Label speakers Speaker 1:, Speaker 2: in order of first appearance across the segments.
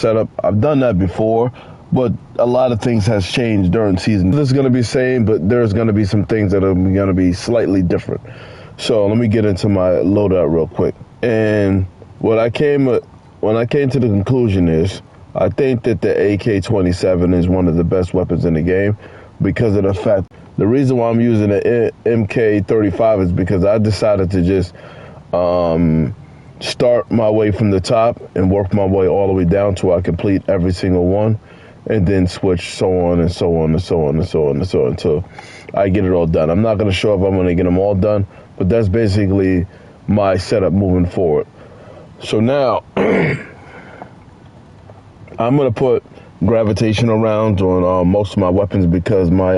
Speaker 1: setup. I've done that before, but a lot of things has changed during season. This is going to be same, but there's going to be some things that are going to be slightly different. So let me get into my loadout real quick. And when I came to the conclusion is, I think that the AK-27 is one of the best weapons in the game because of the fact. The reason why I'm using the MK35 is because I decided to just start my way from the top and work my way all the way down till I complete every single one, and then switch so on and so on and so on and so on and so on until I get it all done. I'm not going to show if I'm going to get them all done, but that's basically my setup moving forward. So now I'm going to put gravitational rounds on most of my weapons because my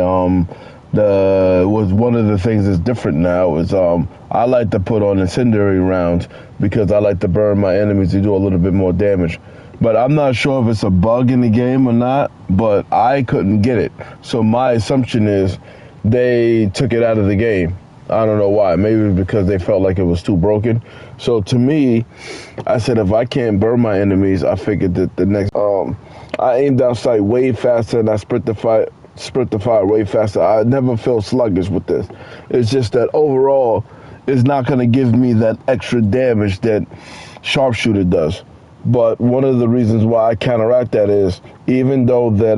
Speaker 1: one of the things that's different now is I like to put on incendiary rounds because I like to burn my enemies to do a little bit more damage. But I'm not sure if it's a bug in the game or not, but I couldn't get it. So my assumption is they took it out of the game. I don't know why. Maybe because they felt like it was too broken. So to me, I said if I can't burn my enemies, I figured that the next I aim down sight way faster and I sprint the fire way faster. I never feel sluggish with this. It's just that overall, it's not going to give me that extra damage that sharpshooter does. But one of the reasons why I counteract that is, even though that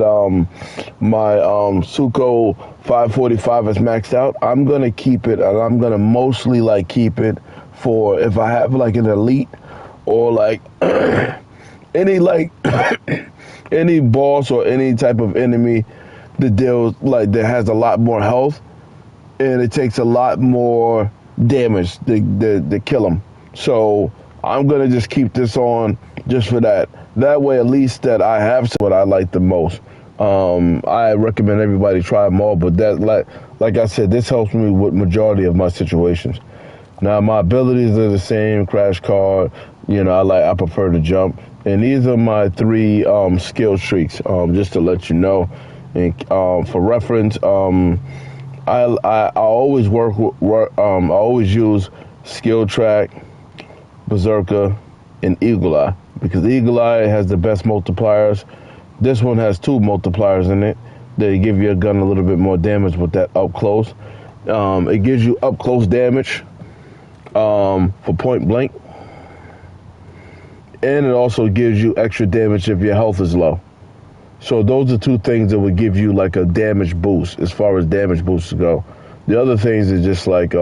Speaker 1: my Suco 545 is maxed out, I'm going to keep it, and I'm going to mostly like keep it for if I have like an elite or like any like any boss or any type of enemy that deals like that has a lot more health and it takes a lot more damage to kill them. So I'm gonna just keep this on just for that. That way, at least that I have what I like the most. I recommend everybody try them all, but that like I said, this helps me with majority of my situations. Now my abilities are the same. Crash card, you know, I prefer to jump, and these are my 3 skill streaks. Just to let you know. And for reference, I always I always use Skill Track, Berserker, and Eagle Eye because Eagle Eye has the best multipliers. This one has 2 multipliers in it. They give you a gun a little bit more damage with that up close. It gives you up close damage for point blank, and it also gives you extra damage if your health is low. So those are 2 things that would give you like a damage boost as far as damage boosts go. The other things are just like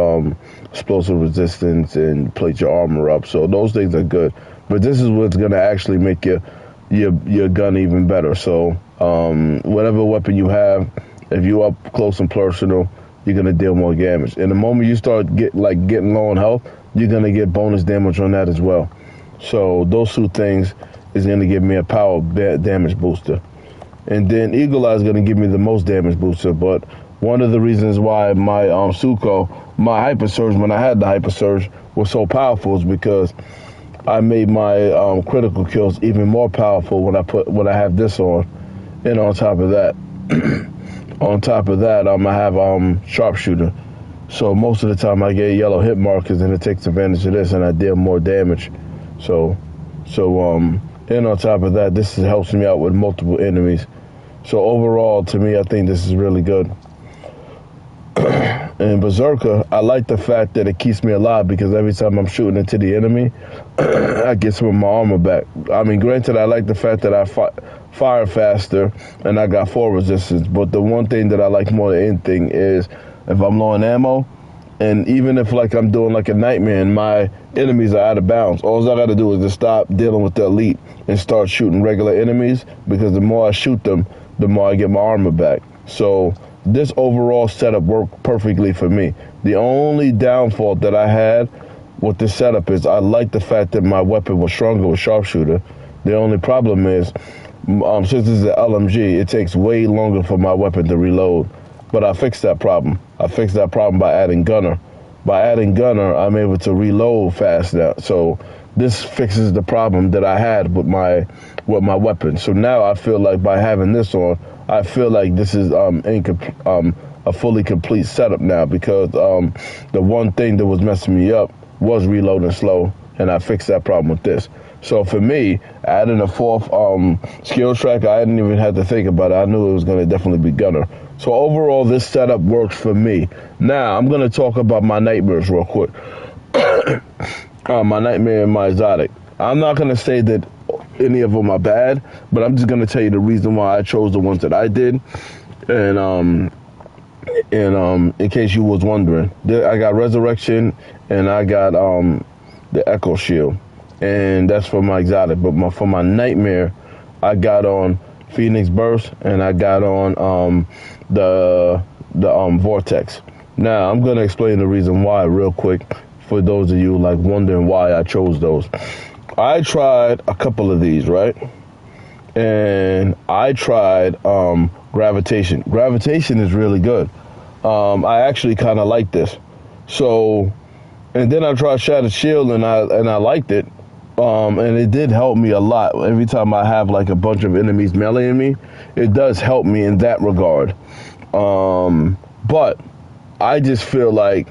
Speaker 1: explosive resistance and plate your armor up. So those things are good. But this is what's going to actually make your gun even better. So whatever weapon you have, if you're up close and personal, you're going to deal more damage. And the moment you start getting low on health, you're going to get bonus damage on that as well. So those 2 things is going to give me a power damage booster. And then Eagle Eye is going to give me the most damage booster. But one of the reasons why my Suco, my Hyper Surge, when I had the Hyper Surge, was so powerful is because I made my critical kills even more powerful when I have this on. And on top of that, I have Sharpshooter. So most of the time I get yellow hit markers and it takes advantage of this and I deal more damage. So and on top of that, this helps me out with multiple enemies. So overall, to me, I think this is really good. And Berserker, I like the fact that it keeps me alive because every time I'm shooting into the enemy, I get some of my armor back. I mean, granted, I like the fact that I fire faster and I got fall resistance, but the one thing that I like more than anything is if I'm low on ammo, and even if like I'm doing like a nightmare and my enemies are out of bounds, all I got to do is just stop dealing with the elite and start shooting regular enemies, because the more I shoot them, the more I get my armor back. So this overall setup worked perfectly for me. The only downfall that I had with this setup is I like the fact that my weapon was stronger with Sharpshooter. The only problem is, since this is an LMG, it takes way longer for my weapon to reload. But I fixed that problem. I fixed that problem by adding Gunner. By adding Gunner, I'm able to reload fast now. So this fixes the problem that I had with my weapon. So now I feel like by having this on, I feel like this is a fully complete setup now, because the one thing that was messing me up was reloading slow and I fixed that problem with this. So for me, adding a fourth skills track, I didn't even have to think about it. I knew it was going to definitely be Gunner. So overall, this setup works for me. Now, I'm going to talk about my nightmares real quick. My nightmare and my exotic. I'm not going to say that any of them are bad, but I'm just going to tell you the reason why I chose the ones that I did. And in case you was wondering, I got Resurrection and I got the Echo Shield, and that's for my exotic. But for my nightmare, I got on Phoenix Burst and I got on the Vortex. Now I'm gonna explain the reason why real quick for those of you like wondering why I chose those. I tried a couple of these, right? And I tried Gravitation. Gravitation is really good. I actually kind of like this. So, and then I tried Shattered Shield and I liked it. And it did help me a lot. Every time I have like a bunch of enemies meleeing me, it does help me in that regard. But I just feel like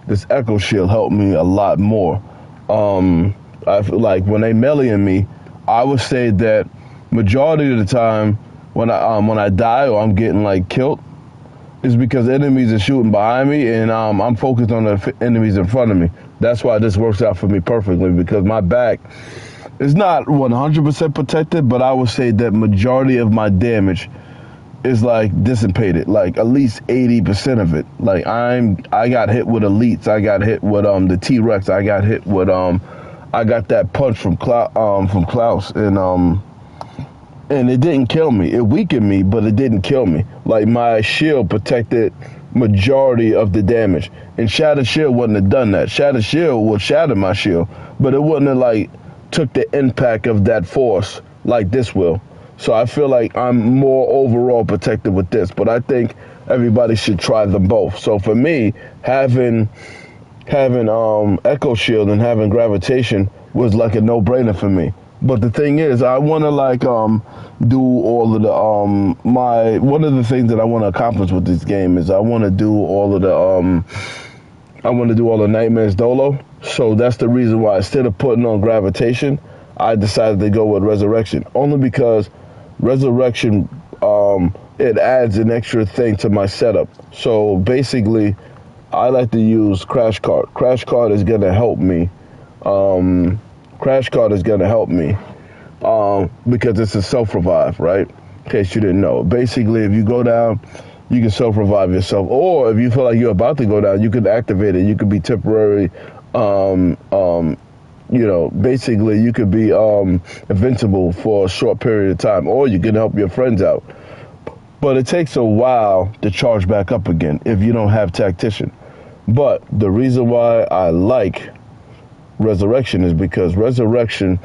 Speaker 1: this Echo Shield helped me a lot more. I feel like when they meleeing me, I would say that majority of the time when I die or I'm getting like killed, is because enemies are shooting behind me and I'm focused on the enemies in front of me. That's why this works out for me perfectly, because my back is not 100% protected, but I would say that majority of my damage is like dissipated, like at least 80% of it. Like I got hit with elites, I got hit with the T-Rex, I got hit with I got that punch from Klaus, and it didn't kill me. It weakened me, but it didn't kill me. Like my shield protected majority of the damage, and Shattered Shield wouldn't have done that. Shattered Shield would shatter my shield, but it wouldn't have like took the impact of that force like this will. So I feel like I'm more overall protected with this, but I think everybody should try them both. So for me, having Echo Shield and having Gravitation was like a no-brainer for me. But the thing is, I want to like do all of the one of the things that I want to accomplish with this game is I want to do all of the Nightmares Dolo. So that's the reason why instead of putting on Gravitation, I decided to go with Resurrection. Only because Resurrection it adds an extra thing to my setup. So basically, I like to use Crash Cart. Crash Cart is gonna help me. Crash Cart is going to help me because it's a self-revive, right? In case you didn't know. Basically, if you go down, you can self-revive yourself. Or if you feel like you're about to go down, you can activate it. You could be temporary, basically you could be invincible for a short period of time. Or you can help your friends out. But it takes a while to charge back up again if you don't have Tactician. But the reason why I like Resurrection is because Resurrection,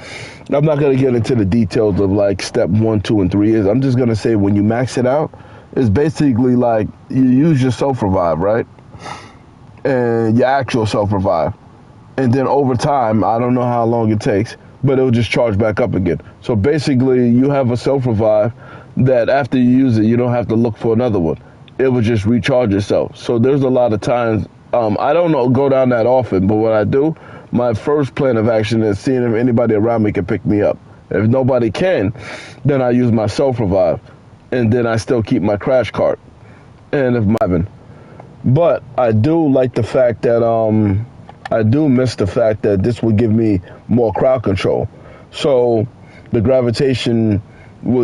Speaker 1: I'm not going to get into the details of like step 1, 2, and 3 is. I'm just going to say when you max it out, it's basically like you use your self-revive, right? And your actual self-revive. And then over time, I don't know how long it takes, but it'll just charge back up again. So basically, you have a self-revive that after you use it, you don't have to look for another one. It will just recharge itself. So there's a lot of times, I don't go down that often, but what I do, my first plan of action is seeing if anybody around me can pick me up. If nobody can, then I use my self-revive, and then I still keep my Crash Cart. And if Marvin. But I do like the fact that, I do miss the fact that this would give me more crowd control. So the Gravitation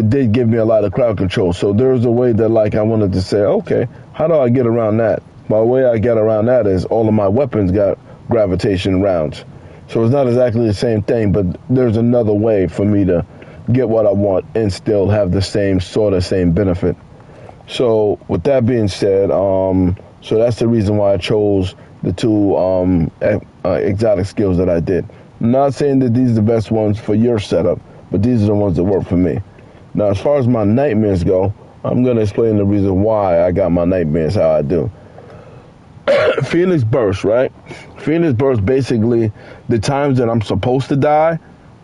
Speaker 1: did give me a lot of crowd control. So there's a way that like I wanted to say, okay, how do I get around that? My way I get around that is all of my weapons got Gravitation rounds. So it's not exactly the same thing, but there's another way for me to get what I want and still have the same benefit. So with that being said, so that's the reason why I chose the two exotic skills that I did. I'm not saying that these are the best ones for your setup, but these are the ones that work for me. Now, as far as my nightmares go, I'm going to explain the reason why I got my nightmares how I do. Phoenix Burst, right? Phoenix Burst, basically, the times that I'm supposed to die,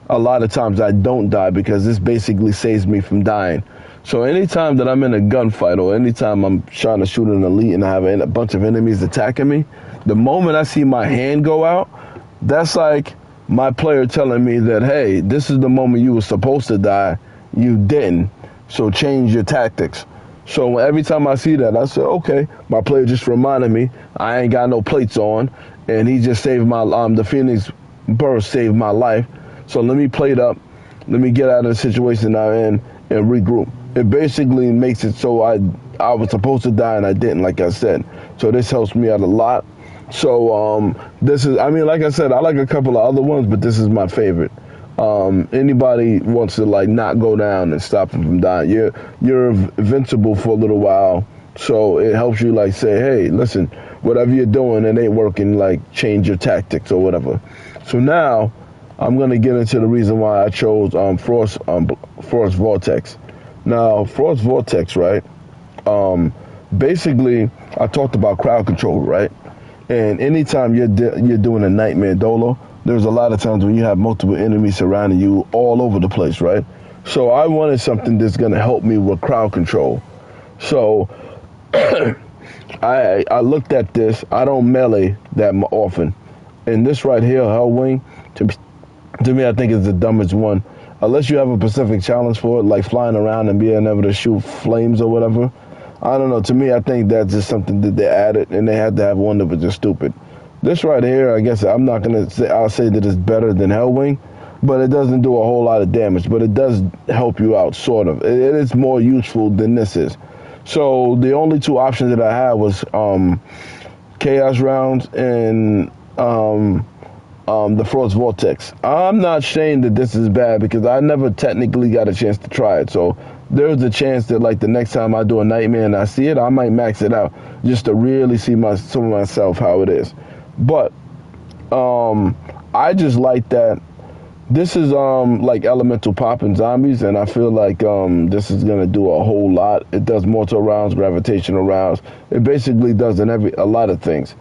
Speaker 1: a lot of times I don't die because this basically saves me from dying. So anytime that I'm in a gunfight or anytime I'm trying to shoot an elite and I have a bunch of enemies attacking me, the moment I see my hand go out, that's like my player telling me that, hey, this is the moment you were supposed to die, you didn't, so change your tactics. So every time I see that, I say, okay, my player just reminded me I ain't got no plates on, and he just saved my, the Phoenix burst saved my life. So let me plate up, let me get out of the situation I'm in and regroup. It basically makes it so I was supposed to die and I didn't, like I said. So this helps me out a lot. So this is, I mean, like I said, I like a couple of other ones, but this is my favorite. Anybody wants to like not go down and stop them from dying, you're invincible for a little while. So it helps you like say, hey, listen, whatever you're doing, it ain't working, like change your tactics or whatever. So now I'm gonna get into the reason why I chose Frost Vortex. Now Frost Vortex, right? Basically, I talked about crowd control, right? And anytime you're doing a nightmare dolo, there's a lot of times when you have multiple enemies surrounding you all over the place, right? So I wanted something that's gonna help me with crowd control. So I looked at this. I don't melee that often, and this right here, Hellwing, to me, I think is the dumbest one. Unless you have a specific challenge for it, like flying around and being able to shoot flames or whatever. I don't know. To me, I think that's just something that they added, and they had to have one that was just stupid. This right here, I guess I'm not gonna say. I'll say that it's better than Hellwing, but it doesn't do a whole lot of damage. But it does help you out, sort of. It is more useful than this is. So the only two options that I had was Chaos Rounds and the Frost Vortex. I'm not saying that this is bad because I never technically got a chance to try it. So there's a chance that like the next time I do a nightmare and I see it, I might max it out just to really see myself how it is. But I just like that this is like elemental popping zombies, and I feel like this is gonna do a whole lot. It does mortal rounds, gravitational rounds. It basically does a lot of things.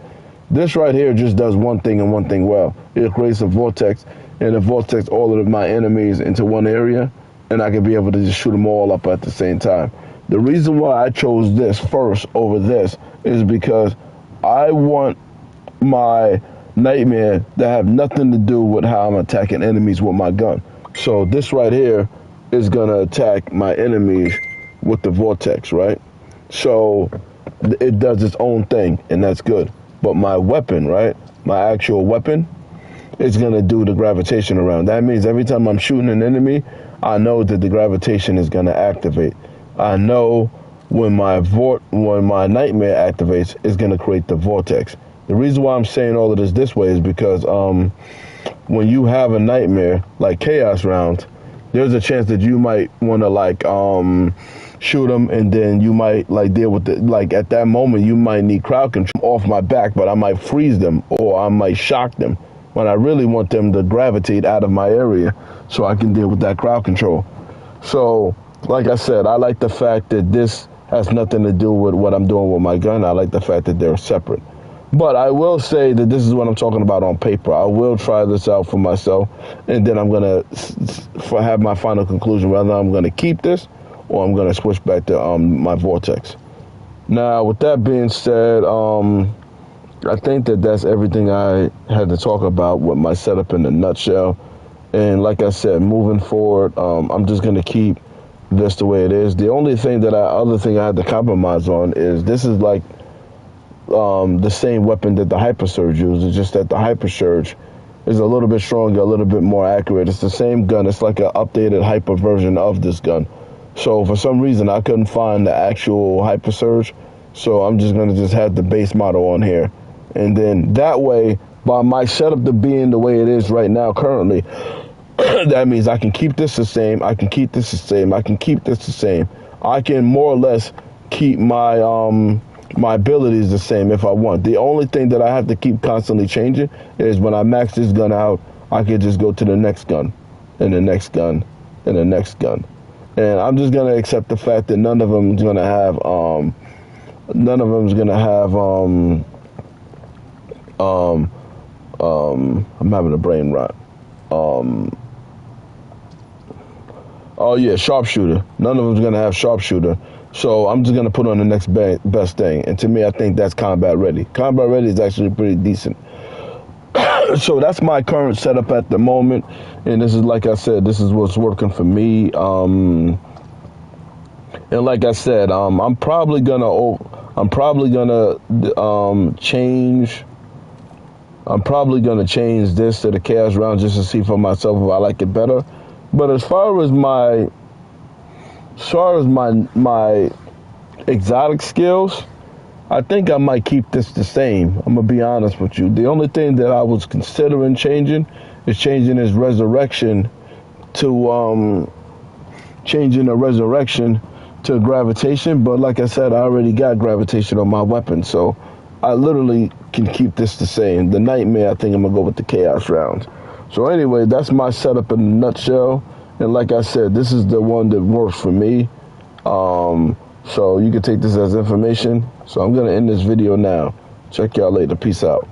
Speaker 1: This right here just does one thing and one thing well. It creates a vortex, and it vortex all of my enemies into one area, and I can be able to just shoot them all up at the same time. The reason why I chose this first over this is because I want my nightmare to have nothing to do with how I'm attacking enemies with my gun. So this right here is gonna attack my enemies with the vortex, right? So it does its own thing, and that's good. But my weapon, right? My actual weapon is gonna do the gravitation around. That means every time I'm shooting an enemy, I know that the gravitation is gonna activate. I know when my nightmare activates, it's gonna create the vortex. The reason why I'm saying all of this way is because when you have a nightmare like Chaos Rounds, there's a chance that you might want to like shoot them, and then you might like deal with it. Like at that moment, you might need crowd control off my back, but I might freeze them or I might shock them when I really want them to gravitate out of my area so I can deal with that crowd control. So, like I said, I like the fact that this has nothing to do with what I'm doing with my gun. I like the fact that they're separate. But I will say that this is what I'm talking about on paper. I will try this out for myself, and then I'm going to have my final conclusion whether I'm going to keep this or I'm going to switch back to my Vortex. Now, with that being said, I think that that's everything I had to talk about with my setup in a nutshell. And like I said, moving forward, I'm just going to keep this the way it is. The only thing other thing I had to compromise on is this is like the same weapon that the Hyper Surge uses, just that the Hyper Surge is a little bit stronger, a little bit more accurate. It's the same gun. It's like an updated hyper version of this gun. So for some reason, I couldn't find the actual Hyper Surge, so I'm just going to just have the base model on here. And then that way, by my setup to being the way it is right now currently, that means I can keep this the same, I can keep this the same, I can keep this the same. I can more or less keep my my abilities the same if I want. The only thing that I have to keep constantly changing is when I max this gun out, I can just go to the next gun, and the next gun, and the next gun. And I'm just going to accept the fact that none of them is going to have, I'm having a brain rot. Oh yeah, sharpshooter. None of them's going to have sharpshooter. So I'm just going to put on the next best thing. And to me, I think that's combat ready. Combat ready is actually pretty decent. So that's my current setup at the moment, and this is, like I said, this is what's working for me. And like I said, I'm probably gonna change. I'm probably gonna change this to the chaos round just to see for myself if I like it better. But as far as my exotic skills, I think I might keep this the same. I'm gonna be honest with you. The only thing that I was considering changing is changing his resurrection to to gravitation. But like I said, I already got gravitation on my weapon, so I literally can keep this the same. The nightmare, I think I'm gonna go with the chaos rounds. So anyway, that's my setup in a nutshell. And like I said, this is the one that works for me. So you can take this as information. So I'm going to end this video now. Check y'all later. Peace out.